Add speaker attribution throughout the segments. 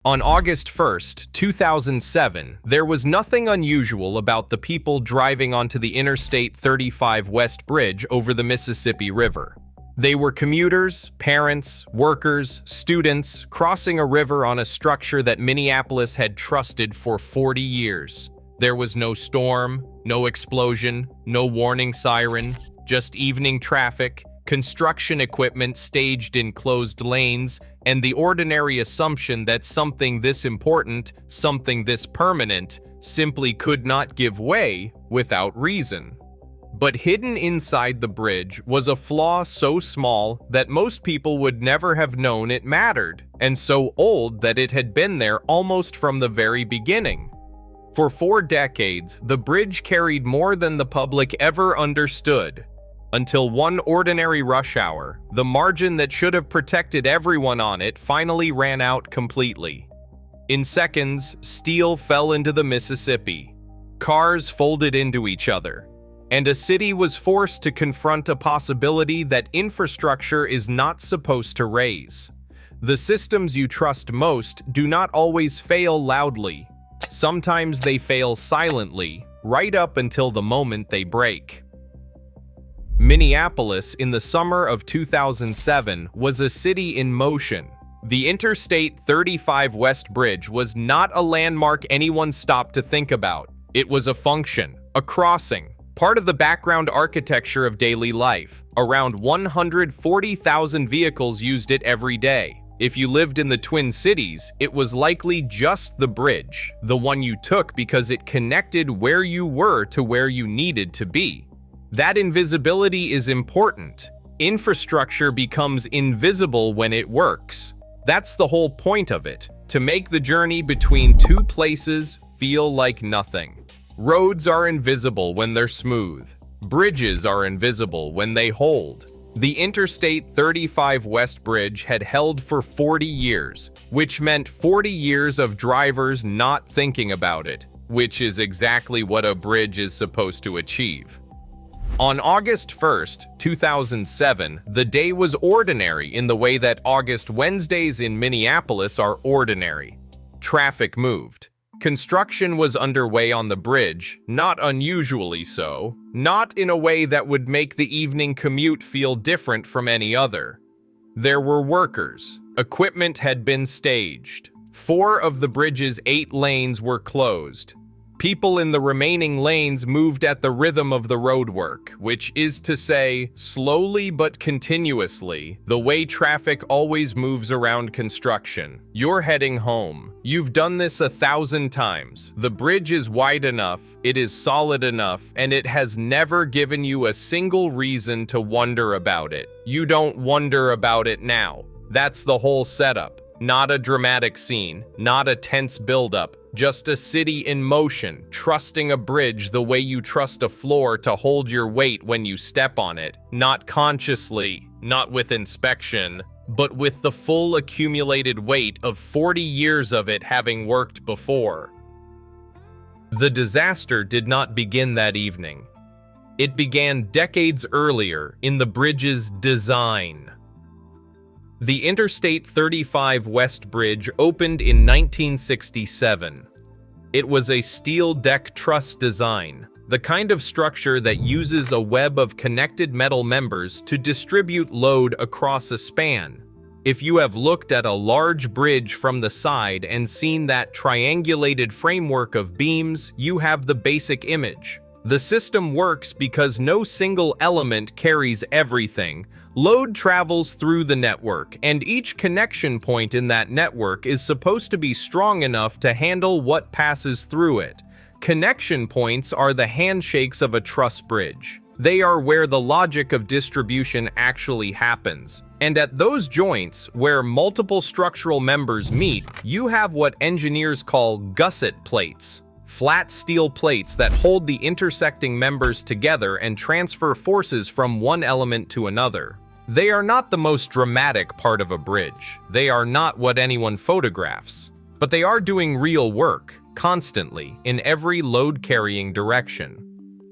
Speaker 1: On August 1st, 2007, there was nothing unusual about the people driving onto the Interstate 35 West Bridge over the Mississippi River. They were commuters, parents, workers, students, crossing a river on a structure that Minneapolis had trusted for 40 years. There was no storm, no explosion, no warning siren, just evening traffic, construction equipment staged in closed lanes, and the ordinary assumption that something this important, something this permanent, simply could not give way without reason. But hidden inside the bridge was a flaw so small that most people would never have known it mattered, and so old that it had been there almost from the very beginning. For 4 decades, the bridge carried more than the public ever understood. Until one ordinary rush hour, the margin that should have protected everyone on it finally ran out completely. In seconds, steel fell into the Mississippi. Cars folded into each other. And a city was forced to confront a possibility that infrastructure is not supposed to raise. The systems you trust most do not always fail loudly. Sometimes they fail silently, right up until the moment they break. Minneapolis in the summer of 2007 was a city in motion. The Interstate 35 West Bridge was not a landmark anyone stopped to think about. It was a function, a crossing, part of the background architecture of daily life. Around 140,000 vehicles used it every day. If you lived in the Twin Cities, it was likely just the bridge, the one you took because it connected where you were to where you needed to be. That invisibility is important. Infrastructure becomes invisible when it works. That's the whole point of it, to make the journey between two places feel like nothing. Roads are invisible when they're smooth. Bridges are invisible when they hold. The Interstate 35 West Bridge had held for 40 years, which meant 40 years of drivers not thinking about it, which is exactly what a bridge is supposed to achieve. On August 1st, 2007, the day was ordinary in the way that August Wednesdays in Minneapolis are ordinary. Traffic moved. Construction was underway on the bridge, not unusually so, not in a way that would make the evening commute feel different from any other. There were workers. Equipment had been staged. 4 of the bridge's 8 lanes were closed. People in the remaining lanes moved at the rhythm of the roadwork, which is to say, slowly but continuously, the way traffic always moves around construction. You're heading home. You've done this 1,000 times. The bridge is wide enough, it is solid enough, and it has never given you a single reason to wonder about it. You don't wonder about it now. That's the whole setup. Not a dramatic scene, not a tense buildup, just a city in motion, trusting a bridge the way you trust a floor to hold your weight when you step on it. Not consciously, not with inspection, but with the full accumulated weight of 40 years of it having worked before. The disaster did not begin that evening. It began decades earlier in the bridge's design. The Interstate 35 West Bridge opened in 1967. It was a steel deck truss design, the kind of structure that uses a web of connected metal members to distribute load across a span. If you have looked at a large bridge from the side and seen that triangulated framework of beams, you have the basic image. The system works because no single element carries everything. Load travels through the network, and each connection point in that network is supposed to be strong enough to handle what passes through it. Connection points are the handshakes of a truss bridge. They are where the logic of distribution actually happens. And at those joints, where multiple structural members meet, you have what engineers call gusset plates. Flat steel plates that hold the intersecting members together and transfer forces from one element to another. They are not the most dramatic part of a bridge. They are not what anyone photographs. But they are doing real work, constantly, in every load-carrying direction.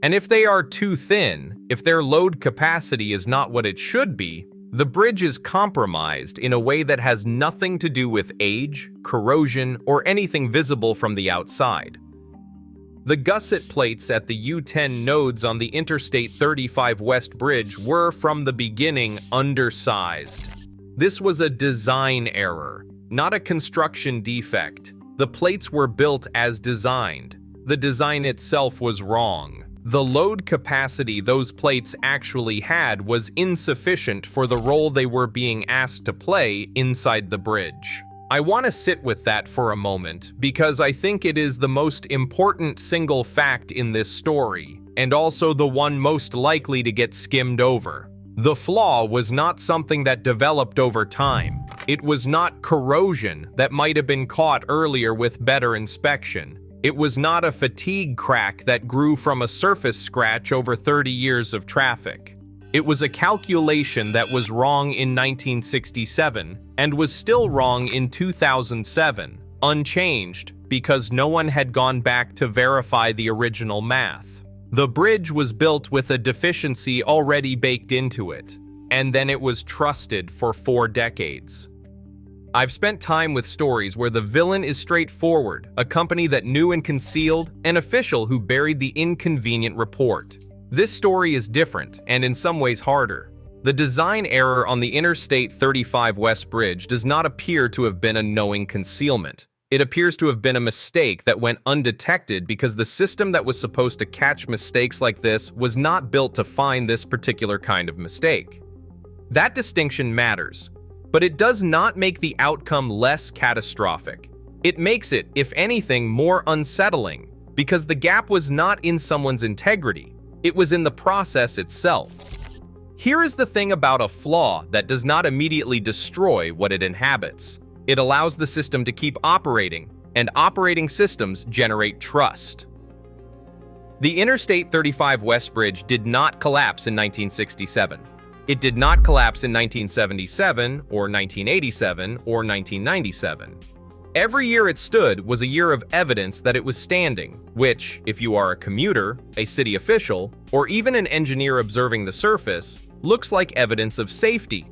Speaker 1: And if they are too thin, if their load capacity is not what it should be, The bridge is compromised in a way that has nothing to do with age, corrosion, or anything visible from the outside. The gusset plates at the U-10 nodes on the Interstate 35 West Bridge were, from the beginning, undersized. This was a design error, not a construction defect. The plates were built as designed. The design itself was wrong. The load capacity those plates actually had was insufficient for the role they were being asked to play inside the bridge. I want to sit with that for a moment because I think it is the most important single fact in this story, and also the one most likely to get skimmed over. The flaw was not something that developed over time. It was not corrosion that might have been caught earlier with better inspection. It was not a fatigue crack that grew from a surface scratch over 30 years of traffic. It was a calculation that was wrong in 1967 and was still wrong in 2007, unchanged because no one had gone back to verify the original math. The bridge was built with a deficiency already baked into it, and then it was trusted for 4 decades. I've spent time with stories where the villain is straightforward, a company that knew and concealed, an official who buried the inconvenient report. This story is different, and in some ways harder. The design error on the Interstate 35 West Bridge does not appear to have been a knowing concealment. It appears to have been a mistake that went undetected because the system that was supposed to catch mistakes like this was not built to find this particular kind of mistake. That distinction matters. But it does not make the outcome less catastrophic. It makes it, if anything, more unsettling, because the gap was not in someone's integrity, it was in the process itself. Here is the thing about a flaw that does not immediately destroy what it inhabits. It allows the system to keep operating, and operating systems generate trust. The Interstate 35 West Bridge did not collapse in 1967. It did not collapse in 1977, or 1987, or 1997. Every year it stood was a year of evidence that it was standing, which, if you are a commuter, a city official, or even an engineer observing the surface, looks like evidence of safety.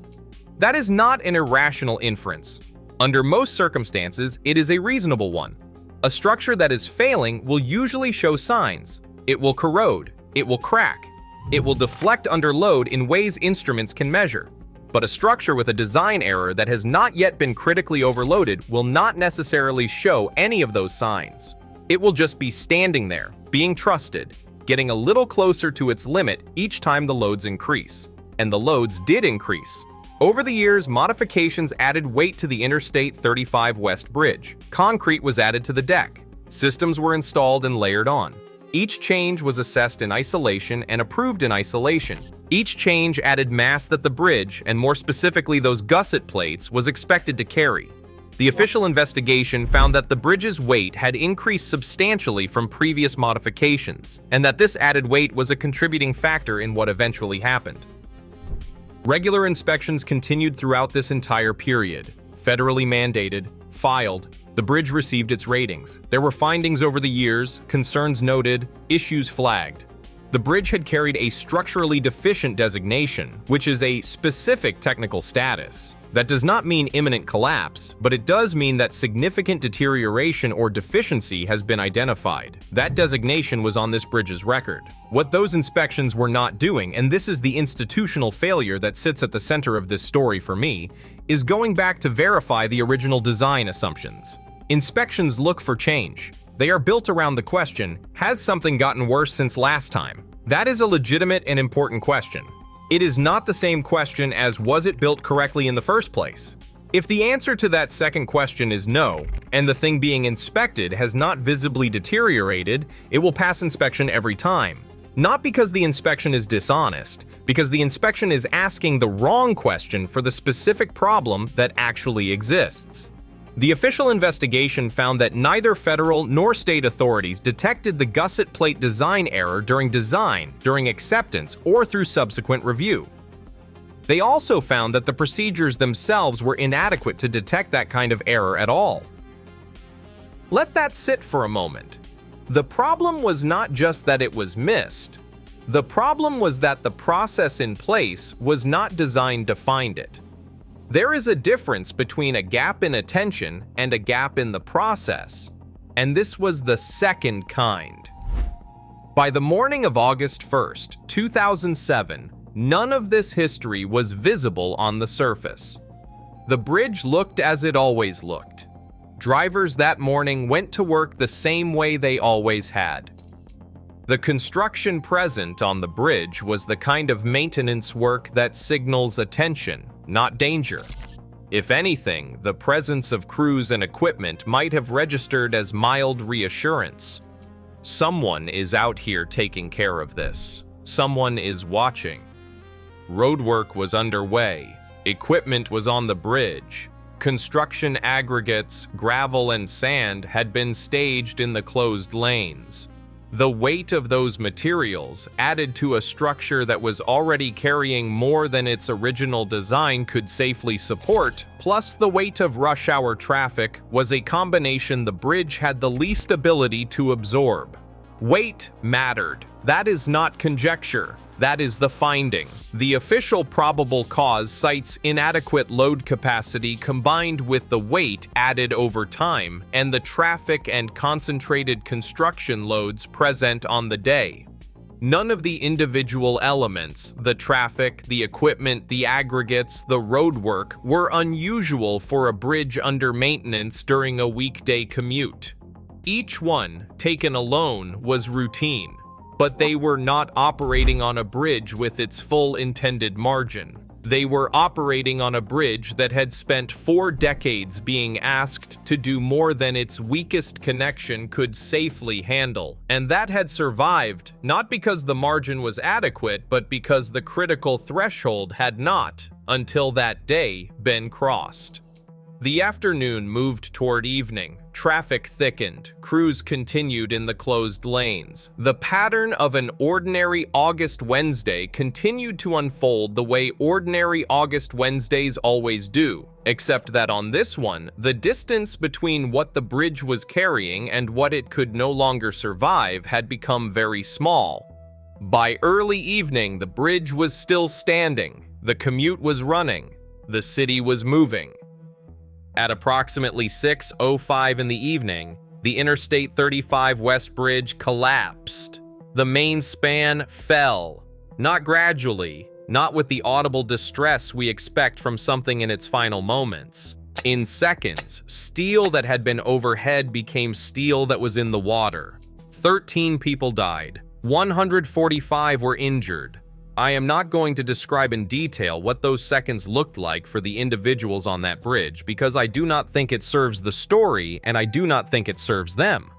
Speaker 1: That is not an irrational inference. Under most circumstances, it is a reasonable one. A structure that is failing will usually show signs. It will corrode. It will crack. It will deflect under load in ways instruments can measure. But a structure with a design error that has not yet been critically overloaded will not necessarily show any of those signs. It will just be standing there, being trusted, getting a little closer to its limit each time the loads increase. And the loads did increase. Over the years, modifications added weight to the Interstate 35 West Bridge. Concrete was added to the deck. Systems were installed and layered on. Each change was assessed in isolation and approved in isolation. Each change added mass that the bridge, and more specifically those gusset plates, was expected to carry. The official investigation found that the bridge's weight had increased substantially from previous modifications, and that this added weight was a contributing factor in what eventually happened. Regular inspections continued throughout this entire period. Federally mandated, filed, the bridge received its ratings. There were findings over the years, concerns noted, issues flagged. The bridge had carried a structurally deficient designation, which is a specific technical status. That does not mean imminent collapse, but it does mean that significant deterioration or deficiency has been identified. That designation was on this bridge's record. What those inspections were not doing, and this is the institutional failure that sits at the center of this story for me, is going back to verify the original design assumptions. Inspections look for change. They are built around the question, has something gotten worse since last time? That is a legitimate and important question. It is not the same question as was it built correctly in the first place? If the answer to that second question is no, and the thing being inspected has not visibly deteriorated, it will pass inspection every time. Not because the inspection is dishonest, because the inspection is asking the wrong question for the specific problem that actually exists. The official investigation found that neither federal nor state authorities detected the gusset plate design error during acceptance, or through subsequent review. They also found that the procedures themselves were inadequate to detect that kind of error at all. Let that sit for a moment. The problem was not just that it was missed. The problem was that the process in place was not designed to find it. There is a difference between a gap in attention and a gap in the process, and this was the second kind. By the morning of August 1st, 2007, none of this history was visible on the surface. The bridge looked as it always looked. Drivers that morning went to work the same way they always had. The construction present on the bridge was the kind of maintenance work that signals attention, not danger. If anything, the presence of crews and equipment might have registered as mild reassurance. Someone is out here taking care of this. Someone is watching. Roadwork was underway. Equipment was on the bridge. Construction aggregates, gravel and sand had been staged in the closed lanes. The weight of those materials, added to a structure that was already carrying more than its original design could safely support, plus the weight of rush hour traffic, was a combination the bridge had the least ability to absorb. Weight mattered. That is not conjecture. That is the finding. The official probable cause cites inadequate load capacity combined with the weight added over time and the traffic and concentrated construction loads present on the day. None of the individual elements, the traffic, the equipment, the aggregates, the roadwork, were unusual for a bridge under maintenance during a weekday commute. Each one, taken alone, was routine. But they were not operating on a bridge with its full intended margin. They were operating on a bridge that had spent 4 decades being asked to do more than its weakest connection could safely handle, and that had survived not because the margin was adequate, but because the critical threshold had not, until that day, been crossed. The afternoon moved toward evening. Traffic thickened. Crews continued in the closed lanes. The pattern of an ordinary August Wednesday continued to unfold the way ordinary August Wednesdays always do, except that on this one, the distance between what the bridge was carrying and what it could no longer survive had become very small. By early evening, the bridge was still standing. The commute was running. The city was moving. At approximately 6:05 in the evening, the Interstate 35 West Bridge collapsed. The main span fell, not gradually, not with the audible distress we expect from something in its final moments. In seconds, steel that had been overhead became steel that was in the water. 13 people died. 145 were injured. I am not going to describe in detail what those seconds looked like for the individuals on that bridge because I do not think it serves the story and I do not think it serves them.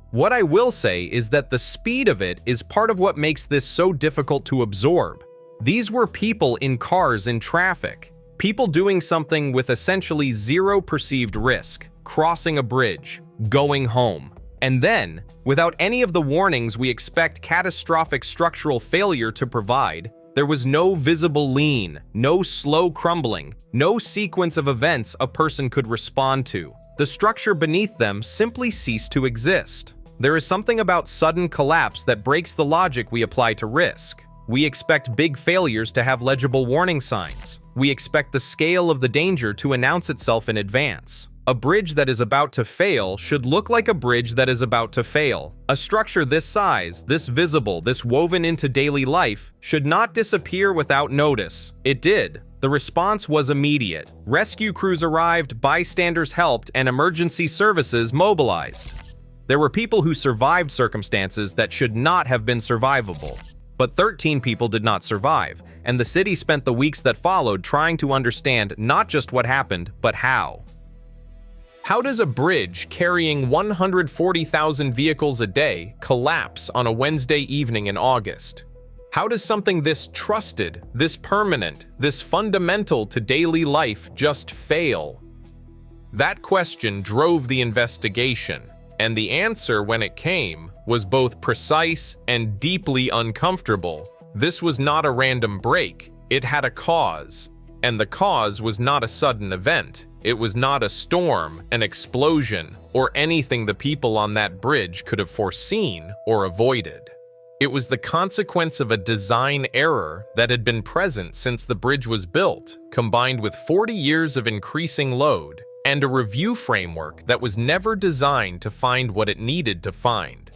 Speaker 1: What I will say is that the speed of it is part of what makes this so difficult to absorb. These were people in cars in traffic, people doing something with essentially zero perceived risk, crossing a bridge, going home. And then, without any of the warnings we expect catastrophic structural failure to provide, there was no visible lean, no slow crumbling, no sequence of events a person could respond to. The structure beneath them simply ceased to exist. There is something about sudden collapse that breaks the logic we apply to risk. We expect big failures to have legible warning signs. We expect the scale of the danger to announce itself in advance. A bridge that is about to fail should look like a bridge that is about to fail. A structure this size, this visible, this woven into daily life, should not disappear without notice. It did. The response was immediate. Rescue crews arrived, bystanders helped, and emergency services mobilized. There were people who survived circumstances that should not have been survivable. But 13 people did not survive, and the city spent the weeks that followed trying to understand not just what happened, but how. How does a bridge carrying 140,000 vehicles a day collapse on a Wednesday evening in August? How does something this trusted, this permanent, this fundamental to daily life just fail? That question drove the investigation, and the answer, when it came, was both precise and deeply uncomfortable. This was not a random break. It had a cause, and the cause was not a sudden event. It was not a storm, an explosion, or anything the people on that bridge could have foreseen or avoided. It was the consequence of a design error that had been present since the bridge was built, combined with 40 years of increasing load and a review framework that was never designed to find what it needed to find.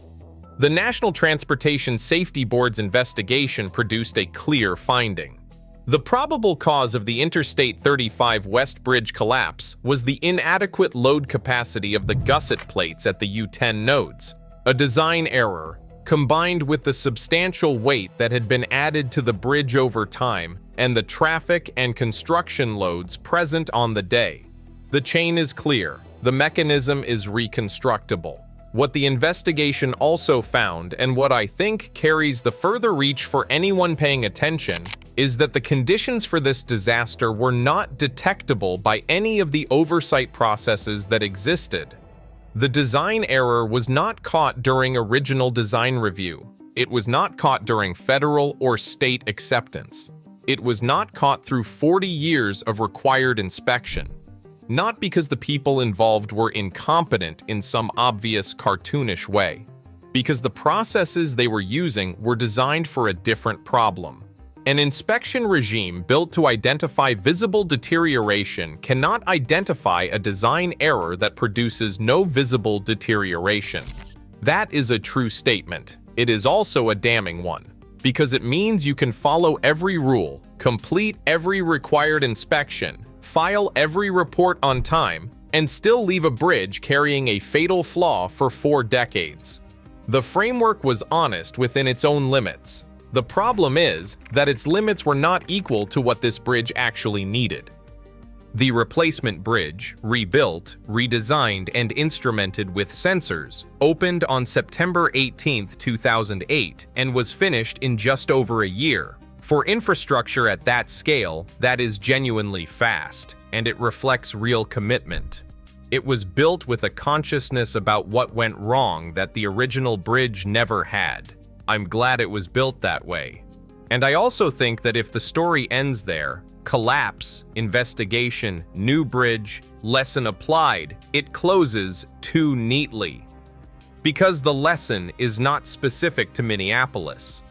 Speaker 1: The National Transportation Safety Board's investigation produced a clear finding. The probable cause of the Interstate 35 West Bridge collapse was the inadequate load capacity of the gusset plates at the U10 nodes, a design error combined with the substantial weight that had been added to the bridge over time and the traffic and construction loads present on the day. The chain is clear. The mechanism is reconstructible. What the investigation also found, and what I think carries the further reach for anyone paying attention, is that the conditions for this disaster were not detectable by any of the oversight processes that existed. The design error was not caught during original design review. It was not caught during federal or state acceptance. It was not caught through 40 years of required inspection. Not because the people involved were incompetent in some obvious cartoonish way, because the processes they were using were designed for a different problem. An inspection regime built to identify visible deterioration cannot identify a design error that produces no visible deterioration. That is a true statement. It is also a damning one, because it means you can follow every rule, complete every required inspection, file every report on time, and still leave a bridge carrying a fatal flaw for 4 decades. The framework was honest within its own limits. The problem is that its limits were not equal to what this bridge actually needed. The replacement bridge, rebuilt, redesigned, and instrumented with sensors, opened on September 18, 2008, and was finished in just over a year. For infrastructure at that scale, that is genuinely fast, and it reflects real commitment. It was built with a consciousness about what went wrong that the original bridge never had. I'm glad it was built that way. And I also think that if the story ends there, collapse, investigation, new bridge, lesson applied, it closes too neatly. Because the lesson is not specific to Minneapolis.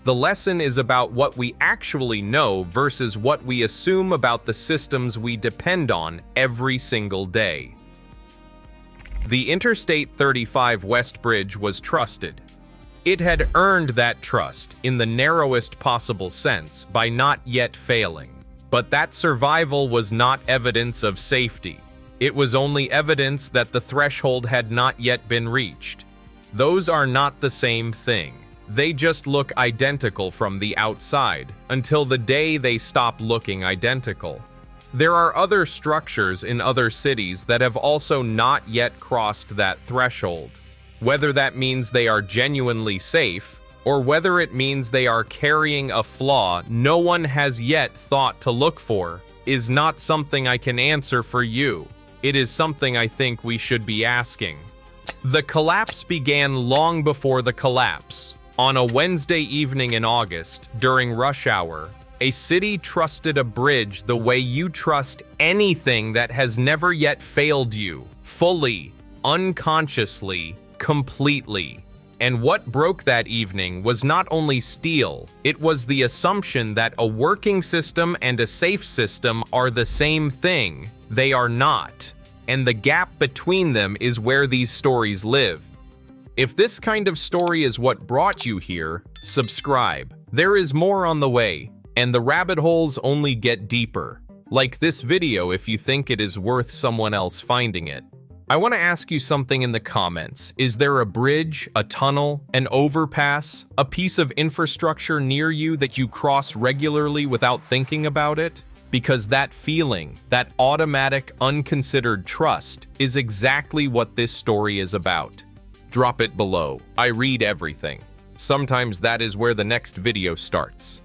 Speaker 1: The lesson is about what we actually know versus what we assume about the systems we depend on every single day. The Interstate 35 West Bridge was trusted. It had earned that trust in the narrowest possible sense by not yet failing. But that survival was not evidence of safety. It was only evidence that the threshold had not yet been reached. Those are not the same thing. They just look identical from the outside until the day they stop looking identical. There are other structures in other cities that have also not yet crossed that threshold. Whether that means they are genuinely safe, or whether it means they are carrying a flaw no one has yet thought to look for, is not something I can answer for you. It is something I think we should be asking. The collapse began long before the collapse. On a Wednesday evening in August, during rush hour, a city trusted a bridge the way you trust anything that has never yet failed you, fully, unconsciously, completely. And what broke that evening was not only steel, it was the assumption that a working system and a safe system are the same thing. They are not. And the gap between them is where these stories live. If this kind of story is what brought you here, subscribe. There is more on the way, and the rabbit holes only get deeper. Like this video if you think it is worth someone else finding it. I want to ask you something in the comments. Is there a bridge, a tunnel, an overpass, a piece of infrastructure near you that you cross regularly without thinking about it? Because that feeling, that automatic, unconsidered trust, is exactly what this story is about. Drop it below. I read everything. Sometimes that is where the next video starts.